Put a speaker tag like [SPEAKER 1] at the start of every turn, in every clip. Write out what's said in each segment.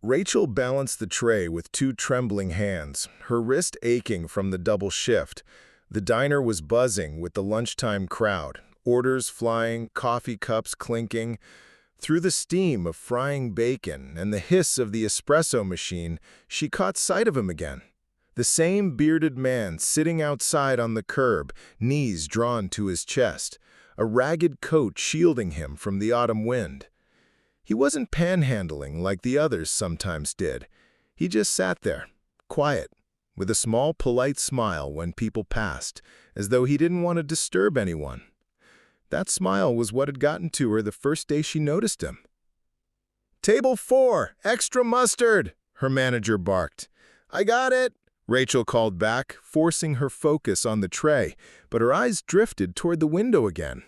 [SPEAKER 1] Rachel balanced the tray with two trembling hands, her wrist aching from the double shift. The diner was buzzing with the lunchtime crowd, orders flying, coffee cups clinking. Through the steam of frying bacon and the hiss of the espresso machine, she caught sight of him again. The same bearded man sitting outside on the curb, knees drawn to his chest, a ragged coat shielding him from the autumn wind. He wasn't panhandling like the others sometimes did. He just sat there, quiet, with a small, polite smile when people passed, as though he didn't want to disturb anyone. That smile was what had gotten to her the first day she noticed him. "Table 4, extra mustard," her manager barked. "I got it," Rachel called back, forcing her focus on the tray, but her eyes drifted toward the window again.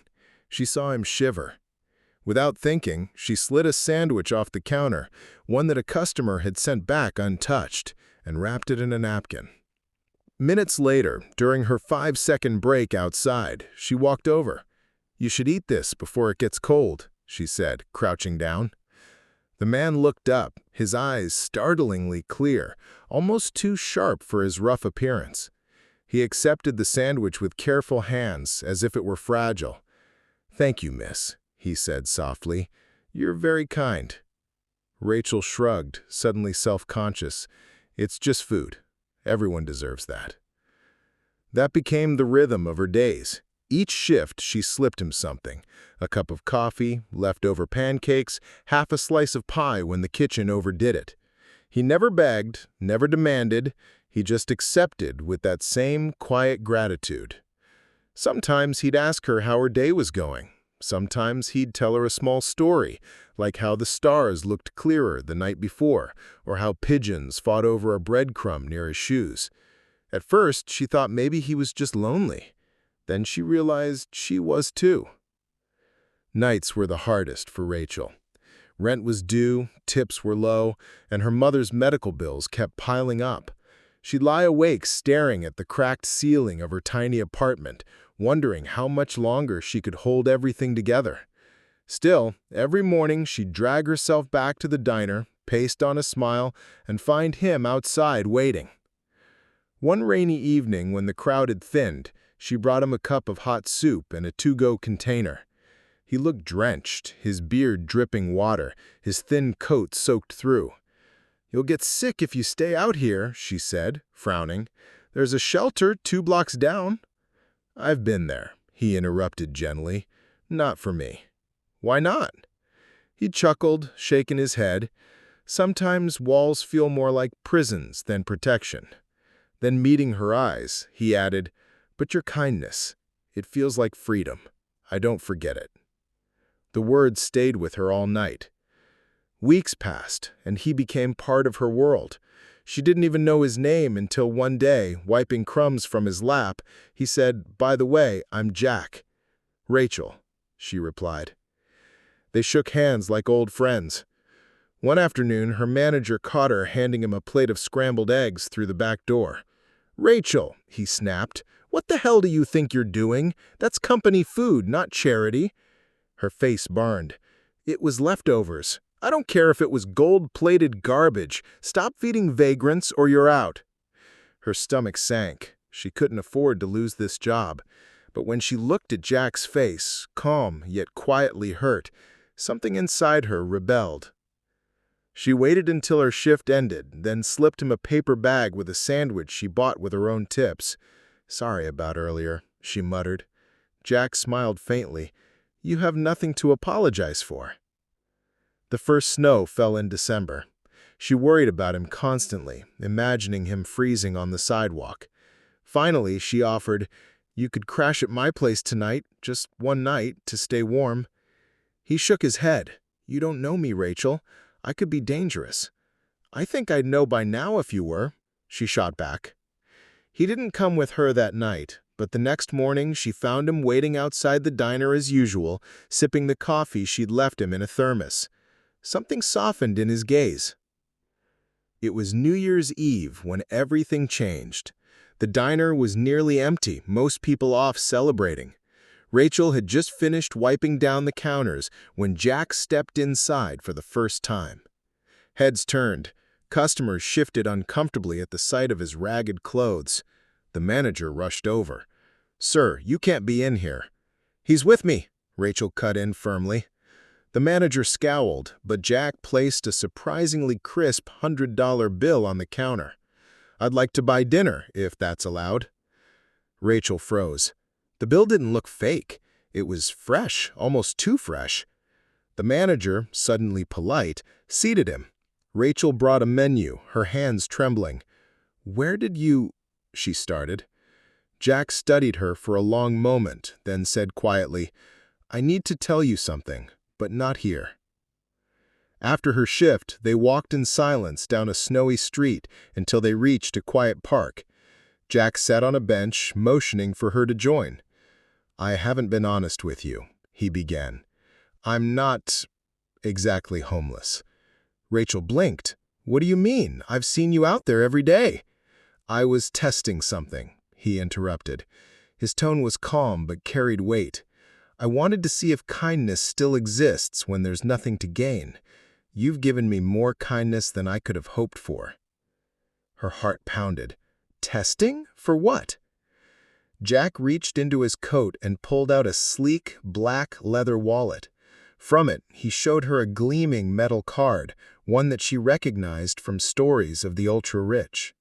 [SPEAKER 1] She saw him shiver. Without thinking, she slid a sandwich off the counter, one that a customer had sent back untouched, and wrapped it in a napkin. Minutes later, during her 5-second break outside, she walked over. "You should eat this before it gets cold," she said, crouching down. The man looked up, his eyes startlingly clear, almost too sharp for his rough appearance. He accepted the sandwich with careful hands, as if it were fragile. "Thank you, miss," he said softly. "You're very kind." Rachel shrugged, suddenly self-conscious. "It's just food. Everyone deserves that." That became the rhythm of her days. Each shift she slipped him something: a cup of coffee, leftover pancakes, half a slice of pie when the kitchen overdid it. He never begged, never demanded, he just accepted with that same quiet gratitude. Sometimes he'd ask her how her day was going. Sometimes he'd tell her a small story, like how the stars looked clearer the night before, or how pigeons fought over a breadcrumb near his shoes. At first, she thought maybe he was just lonely. Then she realized she was too. Nights were the hardest for Rachel. Rent was due, tips were low, and her mother's medical bills kept piling up. She'd lie awake staring at the cracked ceiling of her tiny apartment, wondering how much longer she could hold everything together. Still, every morning she'd drag herself back to the diner, paste on a smile, and find him outside waiting. One rainy evening when the crowd had thinned, she brought him a cup of hot soup and a to-go container. He looked drenched, his beard dripping water, his thin coat soaked through. "You'll get sick if you stay out here," she said, frowning. "There's a shelter 2 blocks down." "I've been there," he interrupted gently. "Not for me." "Why not?" He chuckled, shaking his head. "Sometimes walls feel more like prisons than protection." Then, meeting her eyes, he added, "But your kindness, it feels like freedom. I don't forget it." The words stayed with her all night. Weeks passed, and he became part of her world. She didn't even know his name until one day, wiping crumbs from his lap, he said, "By the way, I'm Jack." "Rachel," she replied. They shook hands like old friends. One afternoon, her manager caught her handing him a plate of scrambled eggs through the back door. "Rachel," he snapped, "what the hell do you think you're doing? That's company food, not charity." Her face burned. "It was leftovers. I don't care if it was gold-plated garbage. Stop feeding vagrants or you're out." Her stomach sank. She couldn't afford to lose this job. But when she looked at Jack's face, calm yet quietly hurt, something inside her rebelled. She waited until her shift ended, then slipped him a paper bag with a sandwich she bought with her own tips. "Sorry about earlier," she muttered. Jack smiled faintly. "You have nothing to apologize for." The first snow fell in December. She worried about him constantly, imagining him freezing on the sidewalk. Finally, she offered, "You could crash at my place tonight, just one night, to stay warm." He shook his head. "You don't know me, Rachel. I could be dangerous." "I think I'd know by now if you were," she shot back. He didn't come with her that night, but the next morning she found him waiting outside the diner as usual, sipping the coffee she'd left him in a thermos. Something softened in his gaze. It was New Year's Eve when everything changed. The diner was nearly empty, most people off celebrating. Rachel had just finished wiping down the counters when Jack stepped inside for the first time. Heads turned. Customers shifted uncomfortably at the sight of his ragged clothes. The manager rushed over. "Sir, you can't be in here." "He's with me," Rachel cut in firmly. The manager scowled, but Jack placed a surprisingly crisp $100 bill on the counter. "I'd like to buy dinner, if that's allowed." Rachel froze. The bill didn't look fake. It was fresh, almost too fresh. The manager, suddenly polite, seated him. Rachel brought a menu, her hands trembling. "Where did you—" she started. Jack studied her for a long moment, then said quietly, "I need to tell you something, but not here." After her shift, they walked in silence down a snowy street until they reached a quiet park. Jack sat on a bench, motioning for her to join. "I haven't been honest with you," he began. "I'm not exactly homeless." Rachel blinked. "What do you mean? I've seen you out there every day." "I was testing something," he interrupted. His tone was calm but carried weight. "I wanted to see if kindness still exists when there's nothing to gain. You've given me more kindness than I could have hoped for." Her heart pounded. "Testing? For what?" Jack reached into his coat and pulled out a sleek, black leather wallet. From it, he showed her a gleaming metal card, one that she recognized from stories of the ultra-rich.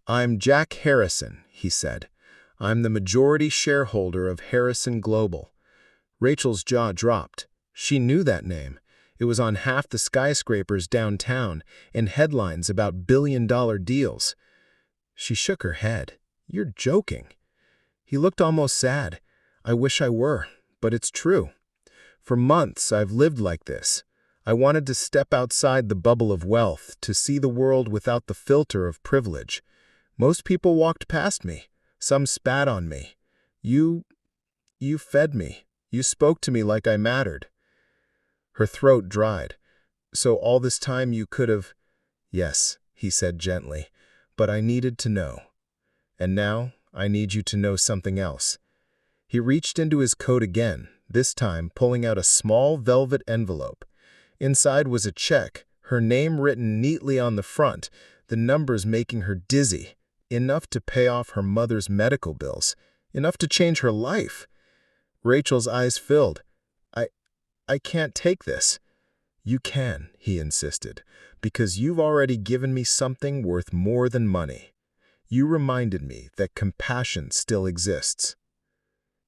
[SPEAKER 1] "I'm Jack Harrison," he said. "I'm the majority shareholder of Harrison Global." Rachel's jaw dropped. She knew that name. It was on half the skyscrapers downtown and headlines about billion-dollar deals. She shook her head. "You're joking." He looked almost sad. "I wish I were, but it's true. For months, I've lived like this. I wanted to step outside the bubble of wealth, to see the world without the filter of privilege. Most people walked past me. Some spat on me. You fed me. You spoke to me like I mattered." Her throat dried. "So all this time you could have—" "Yes," he said gently, "but I needed to know. And now I need you to know something else." He reached into his coat again, this time pulling out a small velvet envelope. Inside was a check, her name written neatly on the front, the numbers making her dizzy, enough to pay off her mother's medical bills, enough to change her life. Rachel's eyes filled. I can't take this." "You can," he insisted, "because you've already given me something worth more than money. You reminded me that compassion still exists."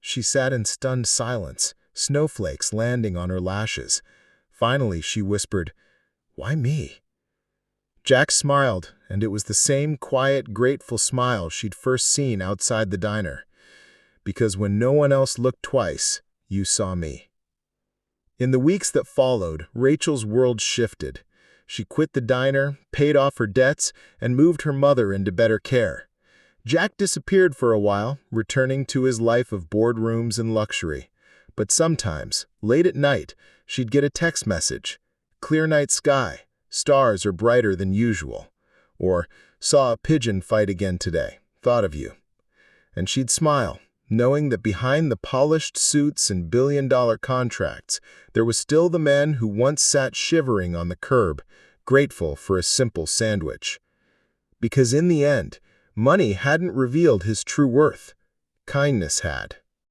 [SPEAKER 1] She sat in stunned silence, snowflakes landing on her lashes. Finally, she whispered, "Why me?" Jack smiled, and it was the same quiet, grateful smile she'd first seen outside the diner. "Because when no one else looked twice, you saw me." In the weeks that followed, Rachel's world shifted. She quit the diner, paid off her debts, and moved her mother into better care. Jack disappeared for a while, returning to his life of boardrooms and luxury. But sometimes, late at night, she'd get a text message. "Clear night sky. Stars are brighter than usual." Or, "Saw a pigeon fight again today. Thought of you." And she'd smile, knowing that behind the polished suits and billion-dollar contracts, there was still the man who once sat shivering on the curb, grateful for a simple sandwich. Because in the end, money hadn't revealed his true worth. Kindness had.